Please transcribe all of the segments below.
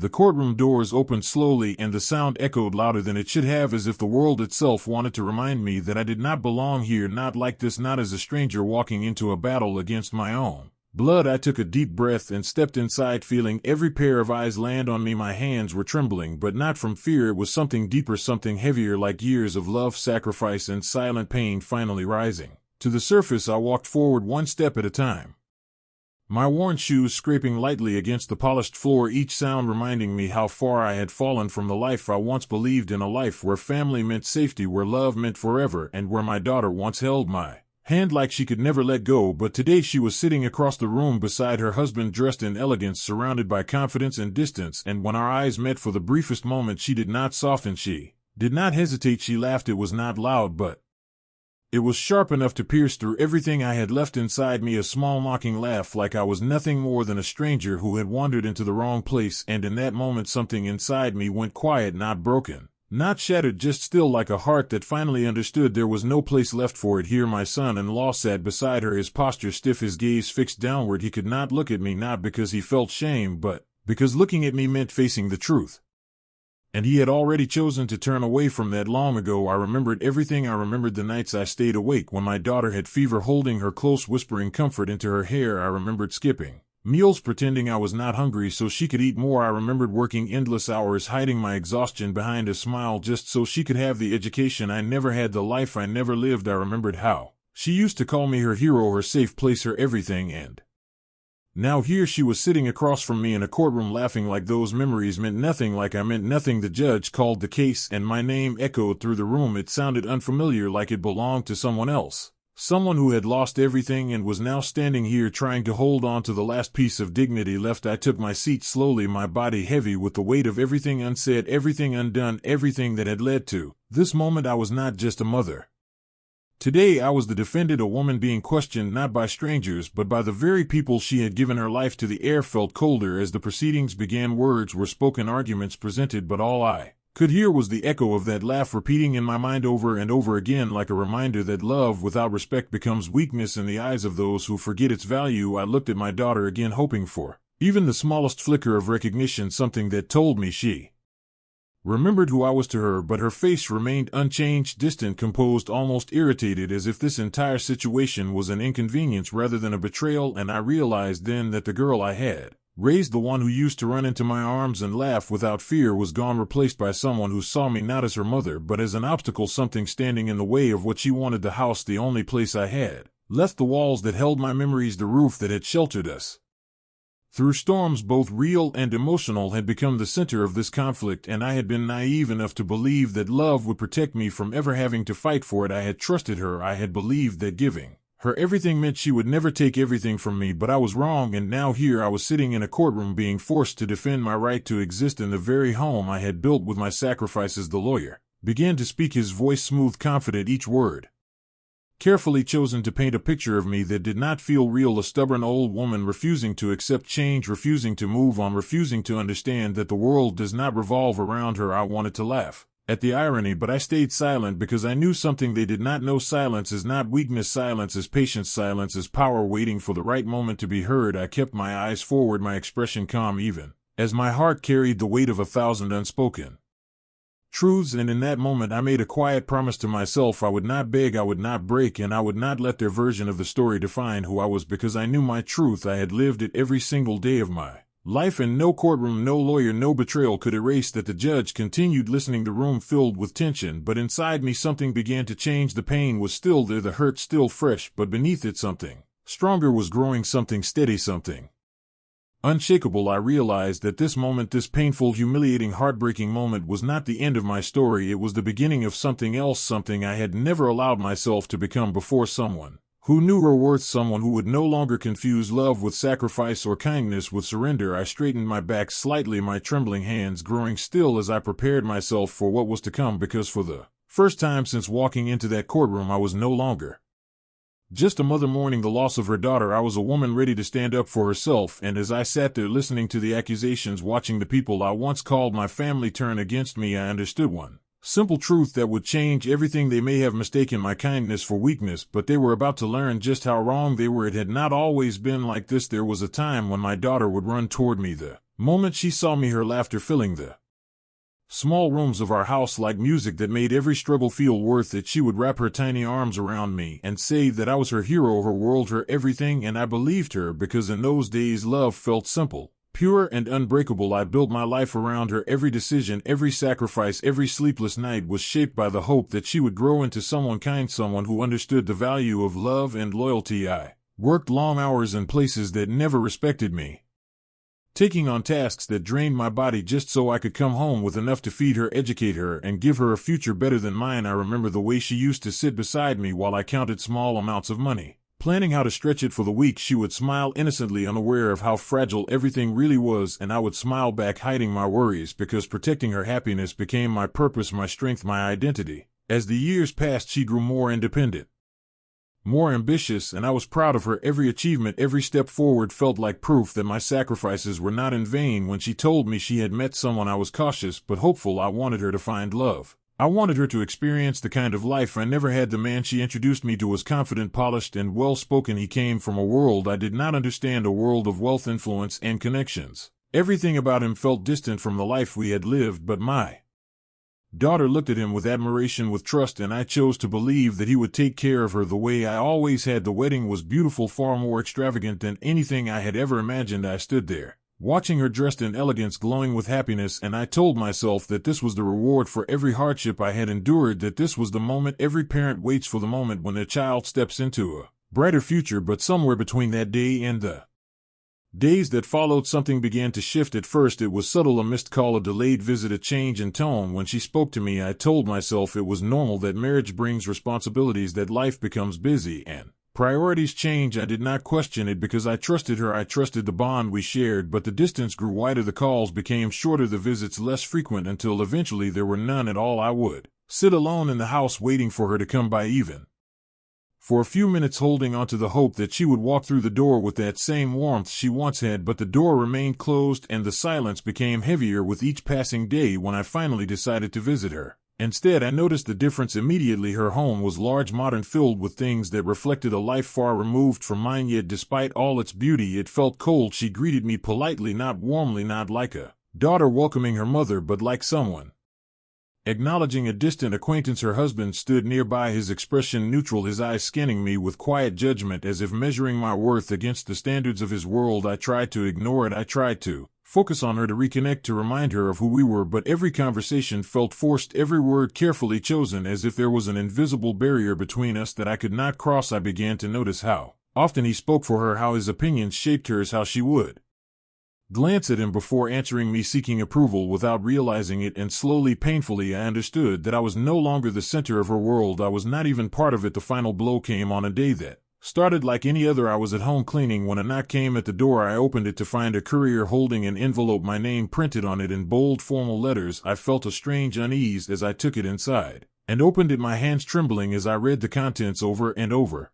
The courtroom doors opened slowly and the sound echoed louder than it should have, as if the world itself wanted to remind me that I did not belong here, not like this, not as a stranger walking into a battle against my own blood. I took a deep breath and stepped inside, feeling every pair of eyes land on me. My hands were trembling, but not from fear. It was something deeper, something heavier, like years of love, sacrifice, and silent pain finally rising to the surface. I walked forward one step at a time, my worn shoes scraping lightly against the polished floor, each sound reminding me how far I had fallen from the life I once believed in, a life where family meant safety, where love meant forever, and where my daughter once held my hand like she could never let go. But today she was sitting across the room beside her husband, dressed in elegance, surrounded by confidence and distance, and when our eyes met for the briefest moment, she did not soften, she did not hesitate, she laughed. It was not loud, but it was sharp enough to pierce through everything I had left inside me, a small mocking laugh, like I was nothing more than a stranger who had wandered into the wrong place. And in that moment something inside me went quiet, not broken, not shattered, just still, like a heart that finally understood there was no place left for it here. My son-in-law sat beside her, his posture stiff, his gaze fixed downward. He could not look at me, not because he felt shame, but because looking at me meant facing the truth. And he had already chosen to turn away from that long ago. I remembered everything. I remembered the nights I stayed awake when my daughter had fever, holding her close, whispering comfort into her hair. I remembered skipping meals, pretending I was not hungry so she could eat more. I remembered working endless hours, hiding my exhaustion behind a smile just so she could have the education I never had, the life I never lived. I remembered how she used to call me her hero, her safe place, her everything, and now here she was sitting across from me in a courtroom, laughing like those memories meant nothing, like I meant nothing. The judge called the case and my name echoed through the room. It sounded unfamiliar, like it belonged to someone else, someone who had lost everything and was now standing here trying to hold on to the last piece of dignity left. I took my seat slowly, my body heavy with the weight of everything unsaid, everything undone, everything that had led to this moment. I was not just a mother. Today I was the defendant, a woman being questioned not by strangers but by the very people she had given her life to. The air felt colder as the proceedings began. Words were spoken, arguments presented, but all I could hear was the echo of that laugh repeating in my mind over and over again, like a reminder that love without respect becomes weakness in the eyes of those who forget its value. I looked at my daughter again, hoping for even the smallest flicker of recognition, something that told me she remembered who I was to her, but her face remained unchanged, distant, composed, almost irritated, as if this entire situation was an inconvenience rather than a betrayal. And I realized then that the girl I had raised, the one who used to run into my arms and laugh without fear, was gone, replaced by someone who saw me not as her mother but as an obstacle, something standing in the way of what she wanted. The house, the only place I had left, the walls that held my memories, the roof that had sheltered us through storms both real and emotional, had become the center of this conflict, and I had been naive enough to believe that love would protect me from ever having to fight for it. I had trusted her. I had believed that giving her everything meant she would never take everything from me, but I was wrong. And now here I was sitting in a courtroom being forced to defend my right to exist in the very home I had built with my sacrifices. The lawyer began to speak, his voice smooth, confident, each word carefully chosen to paint a picture of me that did not feel real. A stubborn old woman refusing to accept change, refusing to move on, refusing to understand that the world does not revolve around her. I wanted to laugh at the irony, but I stayed silent because I knew something they did not know. Silence is not weakness. Silence is patience. Silence is power, waiting for the right moment to be heard. I kept my eyes forward, my expression calm, even as my heart carried the weight of 1,000 unspoken truths. And in that moment I made a quiet promise to myself. I would not beg, I would not break, and I would not let their version of the story define who I was, because I knew my truth. I had lived it every single day of my life, and no courtroom, no lawyer, no betrayal could erase that. The judge continued listening, the room filled with tension, but inside me something began to change. The pain was still there, the hurt still fresh, but beneath it something stronger was growing, something steady, something unshakable. I realized that this moment, this painful, humiliating, heartbreaking moment, was not the end of my story. It was the beginning of something else, something I had never allowed myself to become before. Someone who knew her worth, someone who would no longer confuse love with sacrifice or kindness with surrender. I straightened my back slightly, my trembling hands growing still as I prepared myself for what was to come, because for the first time since walking into that courtroom I was no longer just a mother mourning the loss of her daughter. I was a woman ready to stand up for herself. And as I sat there listening to the accusations, watching the people I once called my family turn against me, I understood one simple truth that would change everything. They may have mistaken my kindness for weakness, but they were about to learn just how wrong they were. It had not always been like this. There was a time when my daughter would run toward me, the moment she saw me, her laughter filling the small rooms of our house like music that made every struggle feel worth it. She would wrap her tiny arms around me and say that I was her hero, her world, her everything, and I believed her because in those days love felt simple, pure, and unbreakable. I built my life around her. Every decision, every sacrifice, every sleepless night was shaped by the hope that she would grow into someone kind, someone who understood the value of love and loyalty. I worked long hours in places that never respected me, taking on tasks that drained my body just so I could come home with enough to feed her, educate her, and give her a future better than mine. I remember the way she used to sit beside me while I counted small amounts of money, planning how to stretch it for the week. She would smile innocently, unaware of how fragile everything really was, and I would smile back, hiding my worries, because protecting her happiness became my purpose, my strength, my identity. As the years passed, she grew more independent, more ambitious, and I was proud of her. Every achievement, every step forward felt like proof that my sacrifices were not in vain. When she told me she had met someone, I was cautious but hopeful. I wanted her to find love. I wanted her to experience the kind of life I never had. The man she introduced me to was confident, polished, and well-spoken. He came from a world I did not understand, a world of wealth, influence, and connections. Everything about him felt distant from the life we had lived, but my daughter looked at him with admiration, with trust, and I chose to believe that he would take care of her the way I always had. The wedding was beautiful, far more extravagant than anything I had ever imagined. I stood there, watching her dressed in elegance, glowing with happiness, and I told myself that this was the reward for every hardship I had endured, that this was the moment every parent waits for, the moment when their child steps into a brighter future. But somewhere between that day and the days that followed, something began to shift. At first it was subtle, a missed call, a delayed visit, a change in tone. When she spoke to me, I told myself it was normal, that marriage brings responsibilities, that life becomes busy, and priorities change. I did not question it because I trusted her. I trusted the bond we shared. But the distance grew wider, the calls became shorter, the visits less frequent, until eventually there were none at all. I would sit alone in the house waiting for her to come by, even for a few minutes, holding on to the hope that she would walk through the door with that same warmth she once had. But the door remained closed, and the silence became heavier with each passing day. When I finally decided to visit her instead, I noticed the difference immediately. Her home was large, modern, filled with things that reflected a life far removed from mine, yet despite all its beauty it felt cold. She greeted me politely, not warmly, not like a daughter welcoming her mother, but like someone acknowledging a distant acquaintance. Her husband stood nearby, his expression neutral, his eyes scanning me with quiet judgment, as if measuring my worth against the standards of his world. I tried to ignore it. I tried to focus on her, to reconnect, to remind her of who we were, but every conversation felt forced, every word carefully chosen, as if there was an invisible barrier between us that I could not cross. I began to notice how often he spoke for her, how his opinions shaped hers, how she would glance at him before answering me, seeking approval without realizing it, and slowly, painfully, I understood that I was no longer the center of her world. I was not even part of it. The final blow came on a day that started like any other. I was at home cleaning when a knock came at the door. I opened it to find a courier holding an envelope, my name printed on it in bold, formal letters. I felt a strange unease as I took it inside and opened it, my hands trembling as I read the contents over and over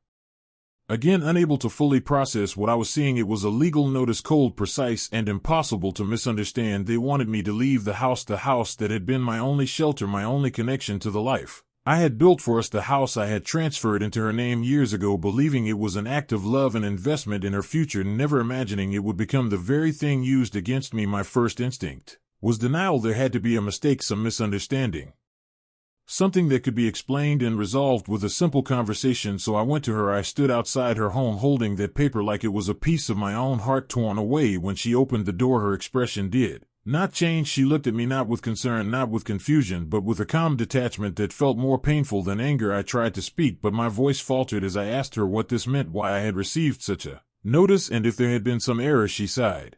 again, unable to fully process what I was seeing. It was a legal notice, cold, precise, and impossible to misunderstand. They wanted me to leave the house that had been my only shelter, my only connection to the life I had built for us, the house I had transferred into her name years ago, believing it was an act of love and investment in her future, never imagining it would become the very thing used against me. My first instinct was denial. There had to be a mistake, some misunderstanding, something that could be explained and resolved with a simple conversation. So I went to her. I stood outside her home holding that paper like it was a piece of my own heart torn away. When she opened the door, her expression did not change. She looked at me not with concern, not with confusion, but with a calm detachment that felt more painful than anger. I tried to speak, but my voice faltered as I asked her what this meant, why I had received such a notice, and if there had been some error. She sighed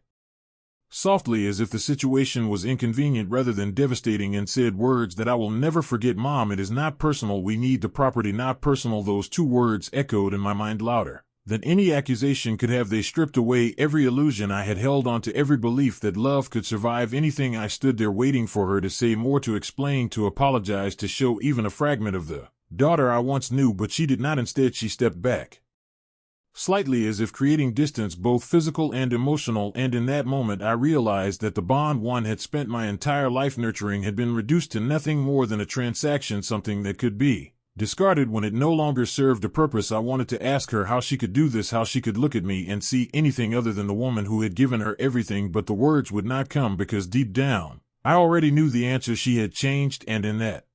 softly, as if the situation was inconvenient rather than devastating, and said words that I will never forget. Mom, it is not personal. We need the property, not personal. Those two words echoed in my mind louder than any accusation could have. They stripped away every illusion I had held on to, every belief that love could survive anything. I stood there waiting for her to say more, to explain, to apologize, to show even a fragment of the daughter I once knew, but she did not. Instead, she stepped back slightly, as if creating distance, both physical and emotional, and in that moment I realized that the bond one had spent my entire life nurturing had been reduced to nothing more than a transaction, something that could be Discarded when it no longer served a purpose. I wanted to ask her how she could do this, how she could look at me and see anything other than the woman who had given her everything, but the words would not come because deep down, I already knew the answer. She had changed, and in that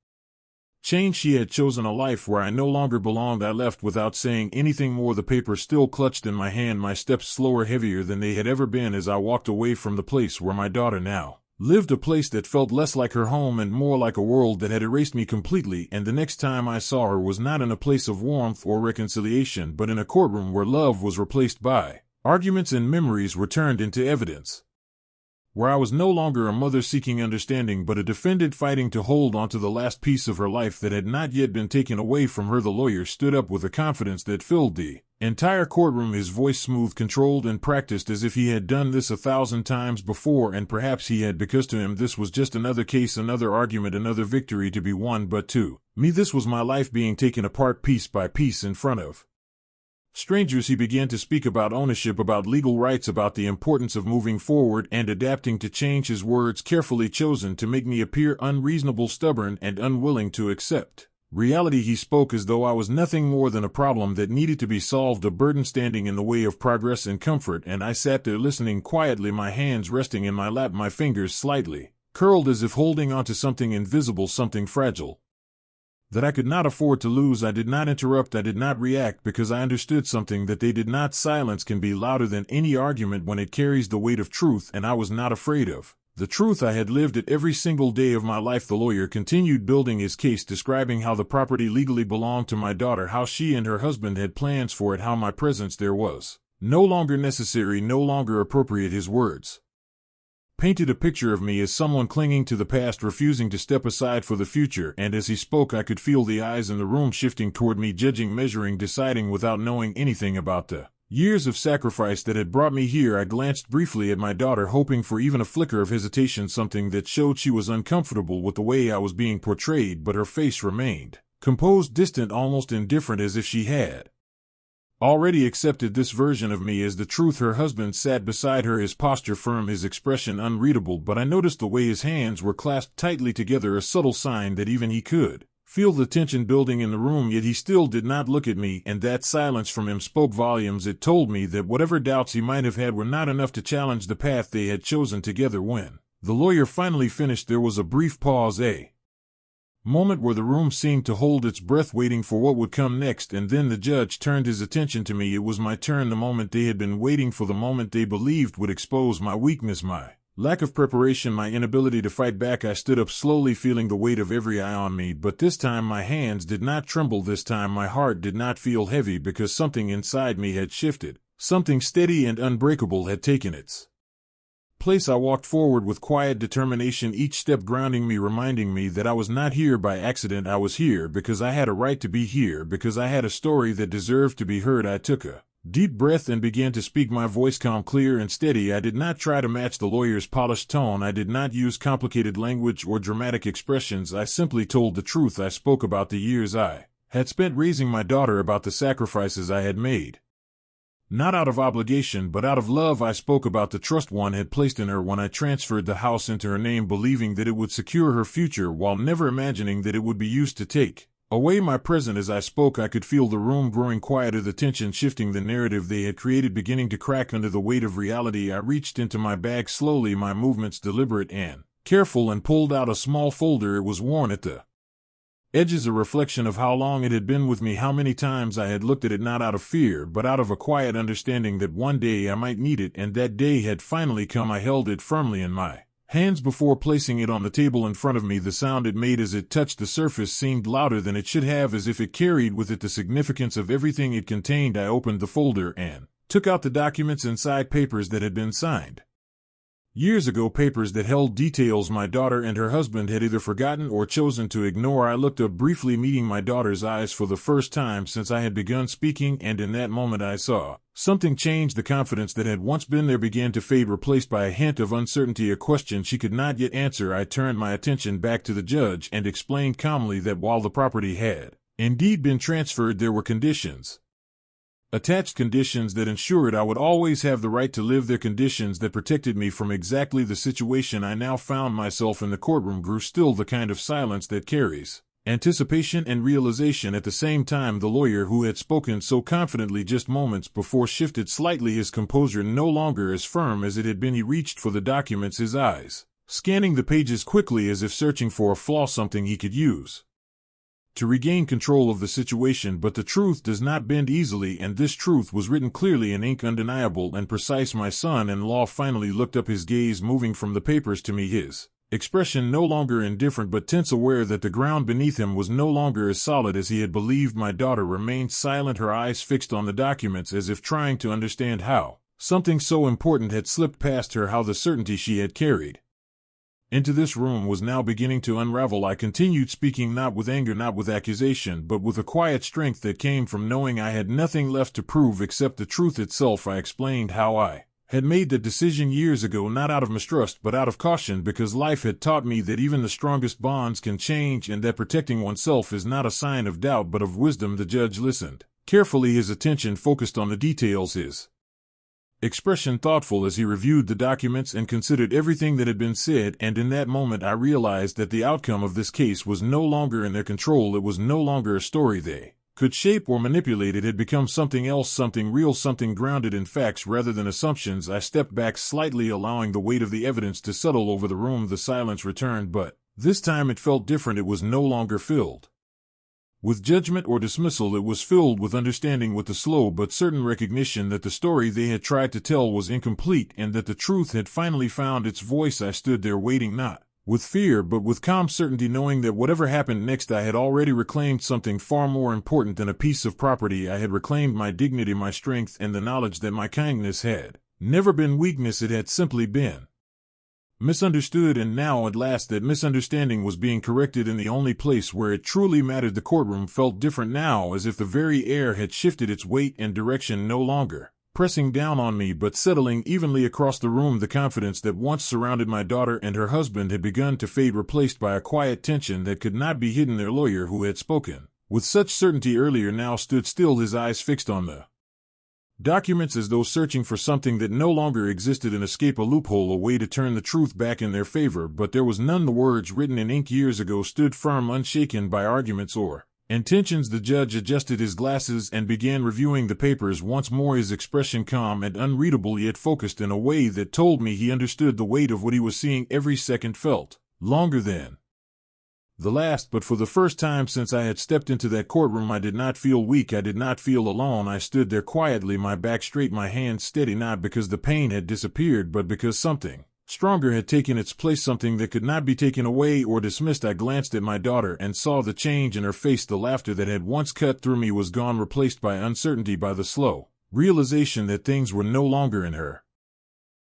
change she had chosen a life where I no longer belonged. I left without saying anything more, the paper still clutched in my hand, my steps slower, heavier than they had ever been as I walked away from the place where my daughter now lived, a place that felt less like her home and more like a world that had erased me completely. And the next time I saw her was not in a place of warmth or reconciliation, but in a courtroom where love was replaced by arguments and memories were turned into evidence. Where I was no longer a mother seeking understanding, but a defendant fighting to hold onto the last piece of her life that had not yet been taken away from her. The lawyer stood up with a confidence that filled the entire courtroom, his voice smooth, controlled, and practiced as if he had done this 1,000 times before, and perhaps he had, because to him this was just another case, another argument, another victory to be won. But to me this was my life being taken apart piece by piece in front of strangers. He began to speak about ownership, about legal rights, about the importance of moving forward and adapting to change, his words carefully chosen to make me appear unreasonable, stubborn, and unwilling to accept reality. He spoke as though I was nothing more than a problem that needed to be solved, a burden standing in the way of progress and comfort, and I sat there listening quietly, my hands resting in my lap, my fingers slightly curled as if holding onto something invisible, something fragile that I could not afford to lose. I did not interrupt, I did not react, because I understood something that they did not. Silence can be louder than any argument when it carries the weight of truth, and I was not afraid of the truth. I had lived it every single day of my life. The lawyer continued building his case, describing how the property legally belonged to my daughter, how she and her husband had plans for it, how my presence there was no longer necessary, no longer appropriate. His words painted a picture of me as someone clinging to the past, refusing to step aside for the future, and as he spoke I could feel the eyes in the room shifting toward me, judging, measuring, deciding without knowing anything about the years of sacrifice that had brought me here. I glanced briefly at my daughter, hoping for even a flicker of hesitation, something that showed she was uncomfortable with the way I was being portrayed, but her face remained composed, distant, almost indifferent, as if she had already accepted this version of me as the truth. Her husband sat beside her, his posture firm, his expression unreadable, but I noticed the way his hands were clasped tightly together, a subtle sign that even he could feel the tension building in the room. Yet he still did not look at me, and that silence from him spoke volumes. It told me that whatever doubts he might have had were not enough to challenge the path they had chosen together. When the lawyer finally finished, there was a brief pause, a moment where the room seemed to hold its breath, waiting for what would come next, and then the judge turned his attention to me. It was my turn, the moment they had been waiting for, the moment they believed would expose my weakness, my lack of preparation, my inability to fight back. I stood up slowly, feeling the weight of every eye on me, but this time my hands did not tremble. This time my heart did not feel heavy, because something inside me had shifted. Something steady and unbreakable had taken its place. I walked forward with quiet determination, each step grounding me, reminding me that I was not here by accident. I was here because I had a right to be here, because I had a story that deserved to be heard. I took a deep breath and began to speak, my voice calm, clear, and steady. I did not try to match the lawyer's polished tone. I did not use complicated language or dramatic expressions. I simply told the truth. I spoke about the years I had spent raising my daughter, about the sacrifices I had made. Not out of obligation, but out of love. I spoke about the trust one had placed in her when I transferred the house into her name, believing that it would secure her future, while never imagining that it would be used to take away my present. As I spoke, I could feel the room growing quieter, the tension shifting, the narrative they had created beginning to crack under the weight of reality. I reached into my bag slowly, my movements deliberate and careful, and pulled out a small folder. It was worn at the edges, a reflection of how long it had been with me, how many times I had looked at it, not out of fear, but out of a quiet understanding that one day I might need it, and that day had finally come. I held it firmly in my hands before placing it on the table in front of me. The sound it made as it touched the surface seemed louder than it should have, as if it carried with it the significance of everything it contained. I opened the folder and took out the documents inside, papers that had been signed years ago, papers that held details my daughter and her husband had either forgotten or chosen to ignore. I looked up briefly, meeting my daughter's eyes for the first time since I had begun speaking, and in that moment I saw something change. The confidence that had once been there began to fade, replaced by a hint of uncertainty, a question she could not yet answer. I turned my attention back to the judge and explained calmly that while the property had indeed been transferred, there were conditions attached, conditions that ensured I would always have the right to live there, conditions that protected me from exactly the situation I now found myself in. The courtroom grew still, the kind of silence that carries Anticipation and realization at the same time. The lawyer who had spoken so confidently just moments before shifted slightly, his composure no longer as firm as it had been. He reached for the documents, his eyes scanning the pages quickly as if searching for a flaw, something he could use to regain control of the situation. But the truth does not bend easily, and this truth was written clearly in ink, undeniable and precise. My son-in-law finally looked up, his gaze moving from the papers to me, his expression no longer indifferent but tense, aware that the ground beneath him was no longer as solid as he had believed. My daughter remained silent, her eyes fixed on the documents as if trying to understand how something so important had slipped past her, how the certainty she had carried into this room was now beginning to unravel. I continued speaking, not with anger, not with accusation, but with a quiet strength that came from knowing I had nothing left to prove except the truth itself. I explained how I had made the decision years ago, not out of mistrust but out of caution, because life had taught me that even the strongest bonds can change, and that protecting oneself is not a sign of doubt but of wisdom. The judge listened carefully, his attention focused on the details, his expression thoughtful as he reviewed the documents and considered everything that had been said. And in that moment I realized that the outcome of this case was no longer in their control. It was no longer a story they could shape or manipulate. It had become something else, something real, something grounded in facts rather than assumptions. I stepped back slightly, allowing the weight of the evidence to settle over the room. The silence returned, but this time it felt different. It was no longer filled with judgment or dismissal. It was filled with understanding, with the slow but certain recognition that the story they had tried to tell was incomplete and that the truth had finally found its voice. I stood there waiting, not with fear but with calm certainty, knowing that whatever happened next, I had already reclaimed something far more important than a piece of property. I had reclaimed my dignity, my strength, and the knowledge that my kindness had never been weakness. It had simply been misunderstood, and now at last that misunderstanding was being corrected in the only place where it truly mattered. The courtroom felt different now, as if the very air had shifted its weight and direction, no longer pressing down on me but settling evenly across the room. The confidence that once surrounded my daughter and her husband had begun to fade, replaced by a quiet tension that could not be hidden. Their lawyer, who had spoken with such certainty earlier, now stood still, his eyes fixed on the documents as though searching for something that no longer existed, an escape, a loophole, a way to turn the truth back in their favor. But there was none. The words written in ink years ago stood firm, unshaken by arguments or intentions. The judge adjusted his glasses and began reviewing the papers once more, his expression calm and unreadable, yet focused in a way that told me he understood the weight of what he was seeing. Every second felt longer than the last, but for the first time since I had stepped into that courtroom I did not feel weak. I did not feel alone. I stood there quietly, my back straight, my hands steady, not because the pain had disappeared but because something stronger had taken its place, something that could not be taken away or dismissed. I glanced at my daughter and saw the change in her face. The laughter that had once cut through me was gone, replaced by uncertainty, by the slow realization that things were no longer in her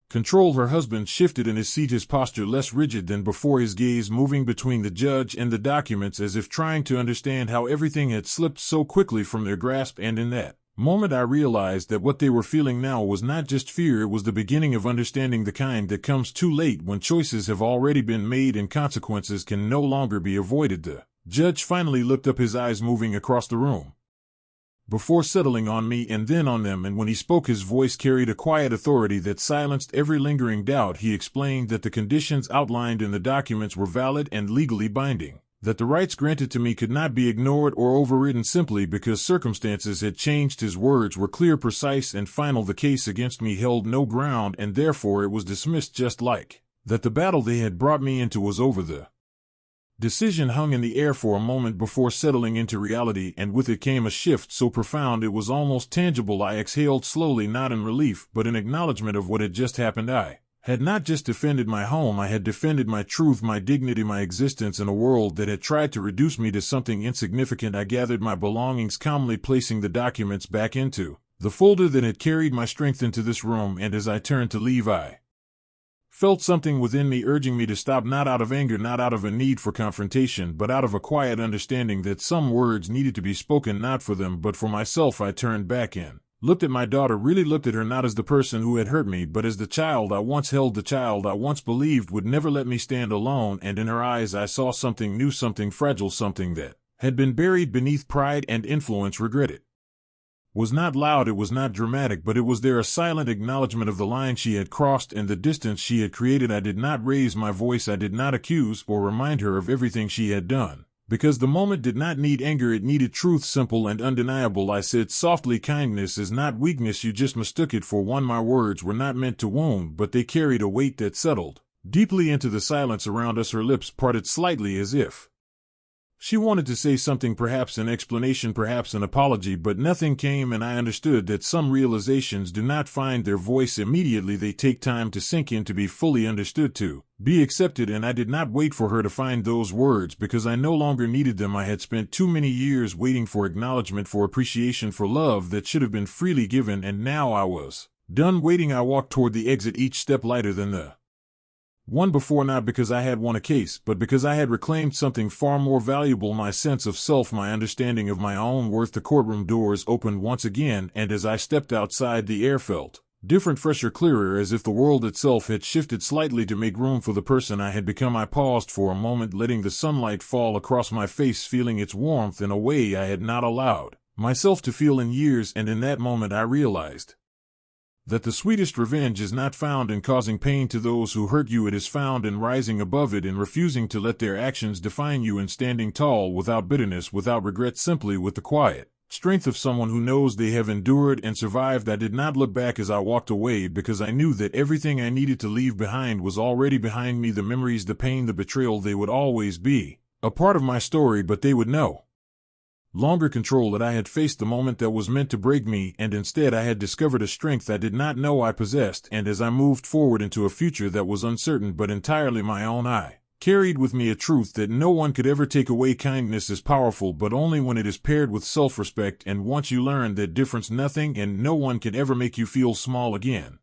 control. Her husband shifted in his seat, his posture less rigid than before, his gaze moving between the judge and the documents as if trying to understand how everything had slipped so quickly from their grasp. And in that moment I realized that what they were feeling now was not just fear, it was the beginning of understanding, the kind that comes too late when choices have already been made and consequences can no longer be avoided. The judge finally looked up, his eyes moving across the room before settling on me and then on them, and when he spoke his voice carried a quiet authority that silenced every lingering doubt. He explained that the conditions outlined in the documents were valid and legally binding, that the rights granted to me could not be ignored or overridden simply because circumstances had changed. His words were clear, precise, and final. The case against me held no ground, and therefore it was dismissed, just like that the battle they had brought me into was over. The decision hung in the air for a moment before settling into reality, and with it came a shift so profound it was almost tangible. I exhaled slowly, not in relief, but in acknowledgement of what had just happened. I had not just defended my home, I had defended my truth, my dignity, my existence in a world that had tried to reduce me to something insignificant. I gathered my belongings calmly, placing the documents back into the folder that had carried my strength into this room, and as I turned to leave I felt something within me urging me to stop, not out of anger, not out of a need for confrontation, but out of a quiet understanding that some words needed to be spoken, not for them, but for myself. I turned back and looked at my daughter, really looked at her, not as the person who had hurt me, but as the child I once held, the child I once believed would never let me stand alone. And in her eyes I saw something new, something fragile, something that had been buried beneath pride and influence. Regret it was not loud, it was not dramatic, but it was there, a silent acknowledgement of the line she had crossed and the distance she had created. I did not raise my voice, I did not accuse or remind her of everything she had done, Because the moment did not need anger, it needed truth, simple and undeniable. I said softly, kindness is not weakness, you just mistook it for one. My words were not meant to wound, but they carried a weight that settled deeply into the silence around us. Her lips parted slightly as if she wanted to say something, perhaps an explanation, perhaps an apology, but nothing came, and I understood that some realizations do not find their voice immediately. They take time to sink in, to be fully understood, to be accepted, and I did not wait for her to find those words because I no longer needed them. I had spent too many years waiting for acknowledgement, for appreciation, for love that should have been freely given, and now I was done waiting. I walked toward the exit, each step lighter than the one before, not because I had won a case, but because I had reclaimed something far more valuable, my sense of self, my understanding of my own worth. The courtroom doors opened once again, and as I stepped outside, the air felt different, fresher, clearer, as if the world itself had shifted slightly to make room for the person I had become. I paused for a moment, letting the sunlight fall across my face, feeling its warmth in a way I had not allowed myself to feel in years, and in that moment I realized that the sweetest revenge is not found in causing pain to those who hurt you. It is found in rising above it, in refusing to let their actions define you, in standing tall without bitterness, without regret, simply with the quiet strength of someone who knows they have endured and survived. I did not look back as I walked away because I knew that everything I needed to leave behind was already behind me. The memories, the pain, the betrayal, they would always be a part of my story, but they would no longer control it. I had faced the moment that was meant to break me, and instead I had discovered a strength I did not know I possessed, and as I moved forward into a future that was uncertain but entirely my own, I carried with me a truth that no one could ever take away. Kindness is powerful, but only when it is paired with self-respect, and once you learn that difference, nothing and no one can ever make you feel small again.